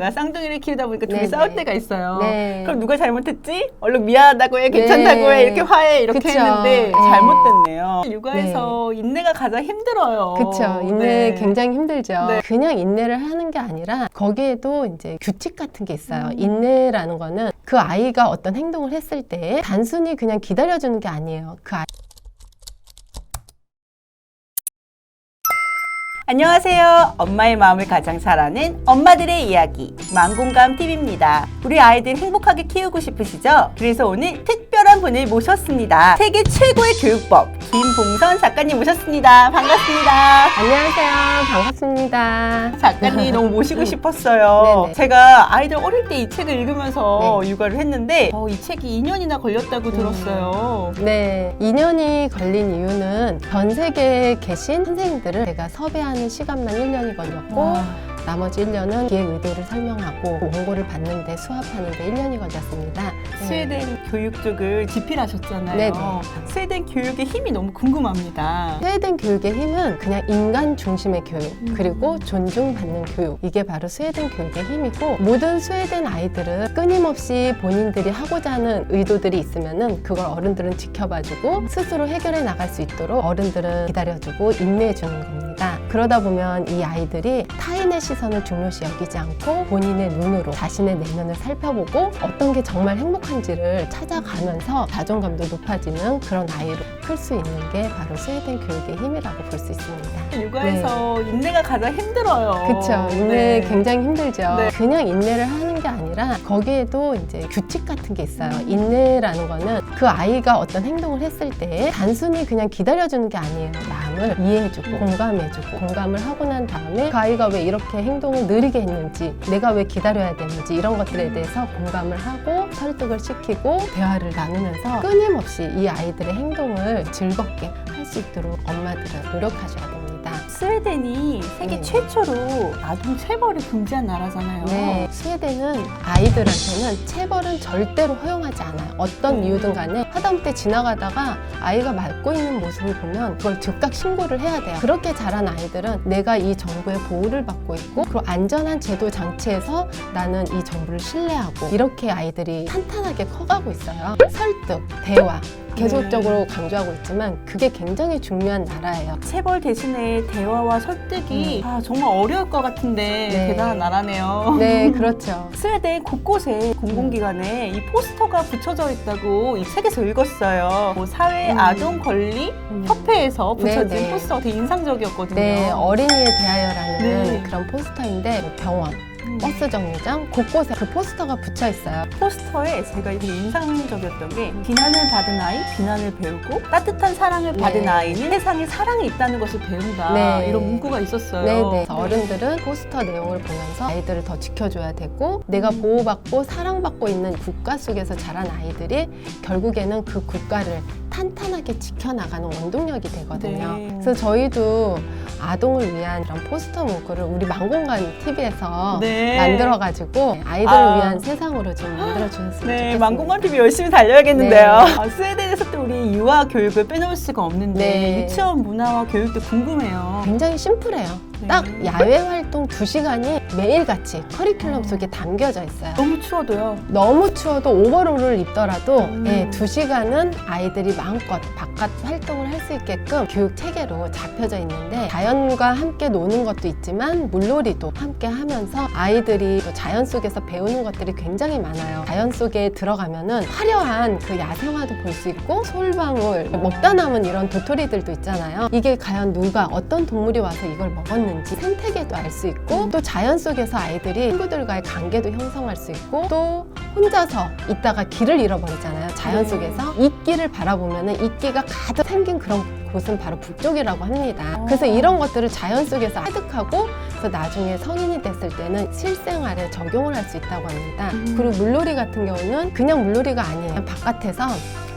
내가 쌍둥이를 키우다 보니까 둘이 네네. 싸울 때가 있어요. 네. 그럼 누가 잘못했지? 얼른 미안하다고 해, 괜찮다고 해, 이렇게 화해 이렇게 그쵸. 했는데 네. 잘못됐네요. 육아에서 인내가 가장 힘들어요. 그쵸. 인내 네. 굉장히 힘들죠. 네. 그냥 인내를 하는 게 아니라 거기에도 이제 규칙 같은 게 있어요. 인내라는 거는 그 아이가 어떤 행동을 했을 때 단순히 그냥 기다려주는 게 아니에요. 그 아이 안녕하세요. 엄마의 마음을 가장 잘 아는 엄마들의 이야기 만공감TV입니다. 우리 아이들 행복하게 키우고 싶으시죠? 그래서 오늘 특별한 분을 모셨습니다. 세계 최고의 교육법 김봉선 작가님 모셨습니다. 반갑습니다. 안녕하세요. 반갑습니다. 작가님 너무 모시고 싶었어요. 네네. 제가 아이들 어릴 때 이 책을 읽으면서 네. 육아를 했는데 이 책이 2년이나 걸렸다고 들었어요. 네, 2년이 걸린 이유는 전 세계에 계신 선생님들을 제가 섭외하는 시간만 1년이 걸렸고 와. 나머지 1년은 기획 의도를 설명하고 원고를 받는데 수합하는데 1년이 걸렸습니다. 스웨덴 교육 쪽을 집필하셨잖아요. 네네. 스웨덴 교육의 힘이 너무 궁금합니다. 스웨덴 교육의 힘은 그냥 인간 중심의 교육 그리고 존중받는 교육, 이게 바로 스웨덴 교육의 힘이고, 모든 스웨덴 아이들은 끊임없이 본인들이 하고자 하는 의도들이 있으면은 그걸 어른들은 지켜봐주고 스스로 해결해 나갈 수 있도록 어른들은 기다려주고 인내해주는 겁니다. 그러다 보면 이 아이들이 타인의 시선을 중요시 여기지 않고 본인의 눈으로 자신의 내면을 살펴보고 어떤 게 정말 행복한지를 찾아가면서 자존감도 높아지는 그런 아이로 클 수 있는 게 바로 스웨덴 교육의 힘이라고 볼 수 있습니다. 육아에서 인내가 가장 힘들어요. 그렇죠. 인내 네. 굉장히 힘들죠. 네. 그냥 인내를 하는 게 아니라 거기에도 이제 규칙 같은 게 있어요. 인내라는 거는 그 아이가 어떤 행동을 했을 때 단순히 그냥 기다려주는 게 아니에요. 마음을 이해해주고 공감해주고, 공감을 하고 난 다음에 그 아이가 왜 이렇게 행동을 느리게 했는지, 내가 왜 기다려야 되는지 이런 것들에 대해서 공감을 하고 설득을 시키고 대화를 나누면서 끊임없이 이 아이들의 행동을 즐겁게 할 수 있도록 엄마들은 노력하셔야 됩니다. 스웨덴이 세계 네. 최초로 아동 체벌을 금지한 나라잖아요. 네, 스웨덴은 아이들한테는 체벌은 절대로 허용하지 않아요. 어떤 이유든 간에 하다못해 지나가다가 아이가 맞고 있는 모습을 보면 그걸 즉각 신고를 해야 돼요. 그렇게 자란 아이들은 내가 이 정부의 보호를 받고 있고 그리고 안전한 제도 장치에서 나는 이 정부를 신뢰하고, 이렇게 아이들이 탄탄하게 커가고 있어요. 설득, 대화 계속적으로 강조하고 있지만 그게 굉장히 중요한 나라예요. 체벌 대신에 대화와 설득이 정말 어려울 것 같은데 네. 대단한 나라네요. 네, 그렇죠. 스웨덴 곳곳에 공공기관에 이 포스터가 붙여져 있다고 이 책에서 읽었어요. 사회 아동 권리 협회에서 붙여진 네, 네. 포스터가 되게 인상적이었거든요. 네, 어린이에 대하여라는 네. 그런 포스터인데 병원, 버스 정류장 곳곳에 그 포스터가 붙여 있어요. 포스터에 제가 되게 인상적이었던 게 비난을 받은 아이, 비난을 배우고 따뜻한 사랑을 받은 네. 아이는 세상에 사랑이 있다는 것을 배운다. 네. 이런 문구가 있었어요. 네네. 어른들은 포스터 내용을 보면서 아이들을 더 지켜줘야 되고, 내가 보호받고 사랑받고 있는 국가 속에서 자란 아이들이 결국에는 그 국가를 탄탄하게 지켜나가는 원동력이 되거든요. 네. 그래서 저희도 아동을 위한 그런 포스터 문구를 우리 만공관 TV에서 네. 만들어가지고 아이들을 위한 세상으로 좀 만들어주셨으면 좋겠습니다. 네, 만공관 TV 열심히 달려야겠는데요. 스웨덴에서 또 우리 유아 교육을 빼놓을 수가 없는데 네. 유치원 문화와 교육도 궁금해요. 굉장히 심플해요. 네. 딱 야외 활동 2시간이 매일같이 커리큘럼 속에 담겨져 있어요. 너무 추워도요. 너무 추워도 오버롤을 입더라도 네. 2시간은 아이들이 마음껏 바깥 활동을 할 수 있게끔 교육 체계로 잡혀져 있는데, 자연과 함께 노는 것도 있지만 물놀이도 함께 하면서 아이들이 또 자연 속에서 배우는 것들이 굉장히 많아요. 자연 속에 들어가면은 화려한 그 야생화도 볼 수 있고, 솔방울, 먹다 남은 이런 도토리들도 있잖아요. 이게 과연 누가, 어떤 동물이 와서 이걸 먹었는지 생태계도 알 수 있고, 또 자연 속에서 아이들이 친구들과의 관계도 형성할 수 있고, 또 혼자서 있다가 길을 잃어버리잖아요. 자연 속에서 이끼를 바라보면은 이끼가 가득 생긴 그런 곳은 바로 북쪽이라고 합니다. 그래서 이런 것들을 자연 속에서 획득하고, 그래서 나중에 성인이 됐을 때는 실생활에 적용을 할 수 있다고 합니다. 그리고 물놀이 같은 경우는 그냥 물놀이가 아니에요. 그냥 바깥에서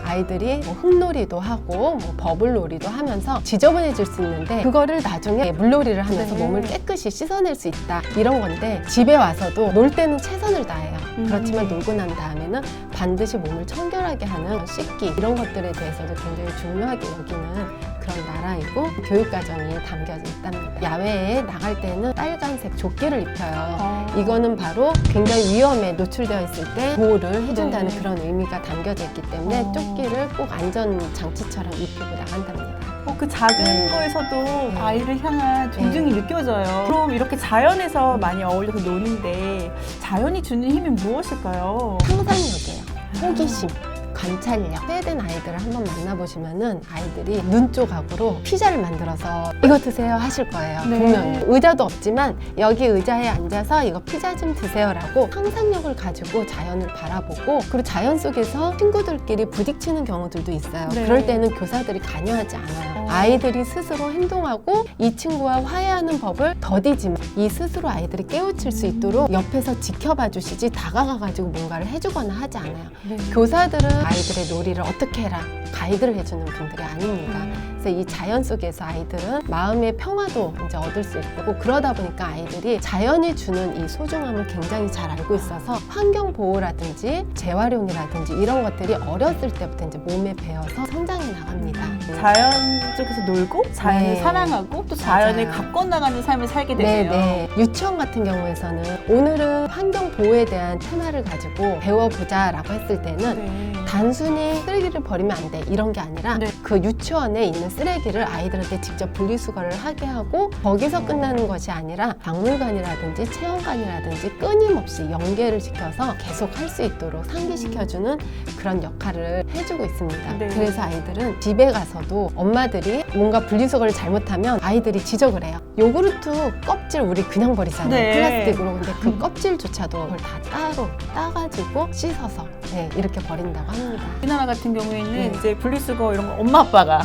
아이들이 흙놀이도 하고 버블놀이도 하면서 지저분해질 수 있는데, 그거를 나중에 물놀이를 하면서 네. 몸을 깨끗이 씻어낼 수 있다, 이런 건데, 집에 와서도 놀 때는 최선을 다해요. 그렇지만 놀고 난 다음에는 반드시 몸을 청결하게 하는 씻기, 이런 것들에 대해서도 굉장히 중요하게 여기는 그런 그런 나라이고 교육과정이 담겨져 있답니다. 야외에 나갈 때는 빨간색 조끼를 입혀요. 이거는 바로 굉장히 위험에 노출되어 있을 때 보호를 해준다는 네. 그런 의미가 담겨져 있기 때문에 조끼를 꼭 안전장치처럼 입히고 나간답니다. 그 작은 거에서도 아이를 향한 존중이 느껴져요. 그럼 이렇게 자연에서 많이 어울려서 노는데 자연이 주는 힘이 무엇일까요? 상상력이에요. 호기심. 관찰력. 스웨덴 아이들을 한번 만나보시면은 아이들이 눈 조각으로 피자를 만들어서 이거 드세요 하실 거예요. 네. 분명히. 의자도 없지만 여기 의자에 앉아서 이거 피자 좀 드세요라고 상상력을 가지고 자연을 바라보고 그리고 자연 속에서 친구들끼리 부딪히는 경우들도 있어요. 네. 그럴 때는 교사들이 관여하지 않아요. 아이들이 스스로 행동하고 이 친구와 화해하는 법을 더디지만 이 스스로 아이들이 깨우칠 수 있도록 옆에서 지켜봐 주시지 다가가가지고 뭔가를 해주거나 하지 않아요. 네. 교사들은 아이들의 놀이를 어떻게 해라 가이드를 해주는 분들이 아닙니다. 그래서 이 자연 속에서 아이들은 마음의 평화도 이제 얻을 수 있고 그러다 보니까 아이들이 자연이 주는 이 소중함을 굉장히 잘 알고 있어서 환경 보호라든지 재활용이라든지 이런 것들이 어렸을 때부터 이제 몸에 배어서 성장해 나갑니다. 자연 속에서 놀고 자연을 네. 사랑하고 또 자연을 맞아요. 가꿔 나가는 삶을 살게 되네요. 네. 유치원 같은 경우에서는 오늘은 환경 보호에 대한 테마를 가지고 배워보자라고 했을 때는 네. 단순히 쓰레기를 버리면 안 돼 이런 게 아니라 네. 그 유치원에 있는 쓰레기를 아이들한테 직접 분리수거를 하게 하고 거기서 끝나는 것이 아니라 박물관이라든지 체험관이라든지 끊임없이 연계를 시켜서 계속 할 수 있도록 상기시켜주는 그런 역할을 해주고 있습니다. 네. 그래서 아이들은 집에 가서도 엄마들이 뭔가 분리수거를 잘못하면 아이들이 지적을 해요. 요구르트 껍질 우리 그냥 버리잖아요. 네. 플라스틱으로. 근데 그 껍질조차도 그걸 다 따로 따가지고 씻어서 이렇게 버린다고 합니다. 우리나라 같은 경우에는 네. 이제 분리수거 이런 거 엄마 아빠가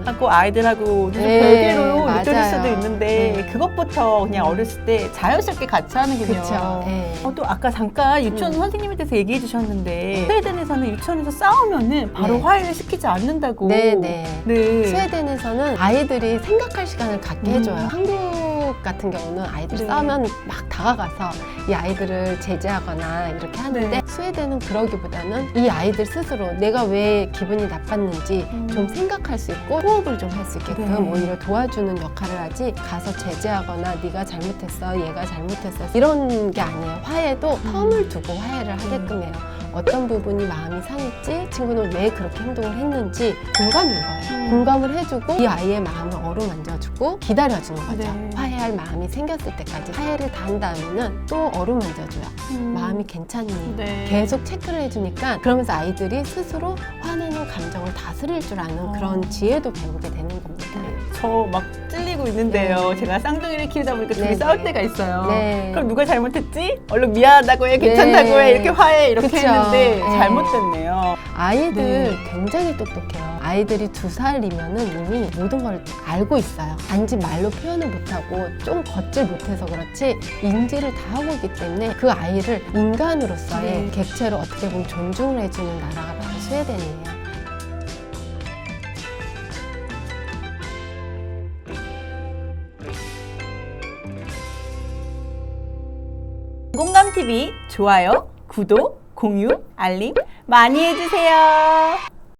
하고 아이들하고 좀 네, 별개로 맞아요. 느껴질 수도 있는데 네. 그것부터 그냥 어렸을 때 자연스럽게 같이 하는군요. 그렇죠. 네. 또 아까 잠깐 유치원 선생님에 대해서 얘기해 주셨는데 스웨덴에서는 유치원에서 싸우면은 바로 네. 화해를 시키지 않는다고. 네. 네. 스웨덴에서는 아이들이 생각할 시간을 갖게 해줘요. 한국 같은 경우는 아이들이 네. 싸우면 막 다가가서 이 아이들을 제재하거나 이렇게 하는데 네. 스웨덴은 그러기보다는 이 아이들 스스로 내가 왜 기분이 나빴는지 좀 생각할 수 있고 호흡을 좀 할 수 있게끔 네. 오히려 도와주는 역할을 하지 가서 제재하거나 네가 잘못했어 얘가 잘못했어 이런 게 아니에요. 화해도 텀을 두고 화해를 하게끔 해요. 어떤 부분이 마음이 상했지, 친구는 왜 그렇게 행동을 했는지 공감인 거예요. 공감을 해주고 이 아이의 마음을 어루만져주고 기다려주는 거죠. 네. 화해할 마음이 생겼을 때까지 화해를 다 한 다음에는 또 어루만져줘요. 마음이 괜찮니? 네. 계속 체크를 해주니까 그러면서 아이들이 스스로 화내는 감정을 다스릴 줄 아는 그런 지혜도 배우게 되는 겁니다. 저 막 찔리고 있는데요. 네. 제가 쌍둥이를 키우다 보니까 둘이 네, 싸울 네. 때가 있어요. 네. 그럼 누가 잘못했지? 얼른 미안하다고 해, 괜찮다고 네. 해, 이렇게 화해 이렇게 그쵸. 했는데 네. 잘못됐네요. 아이들 네. 굉장히 똑똑해요. 아이들이 2살이면은 이미 모든 걸 알고 있어요. 단지 말로 표현을 못하고 좀 걷질 못해서 그렇지 인지를 다 하고 있기 때문에 그 아이를 인간으로서의 네. 객체로 어떻게 보면 존중을 해주는 나라가 바로 스웨덴이에요. 공감TV 좋아요, 구독, 공유, 알림 많이 해주세요.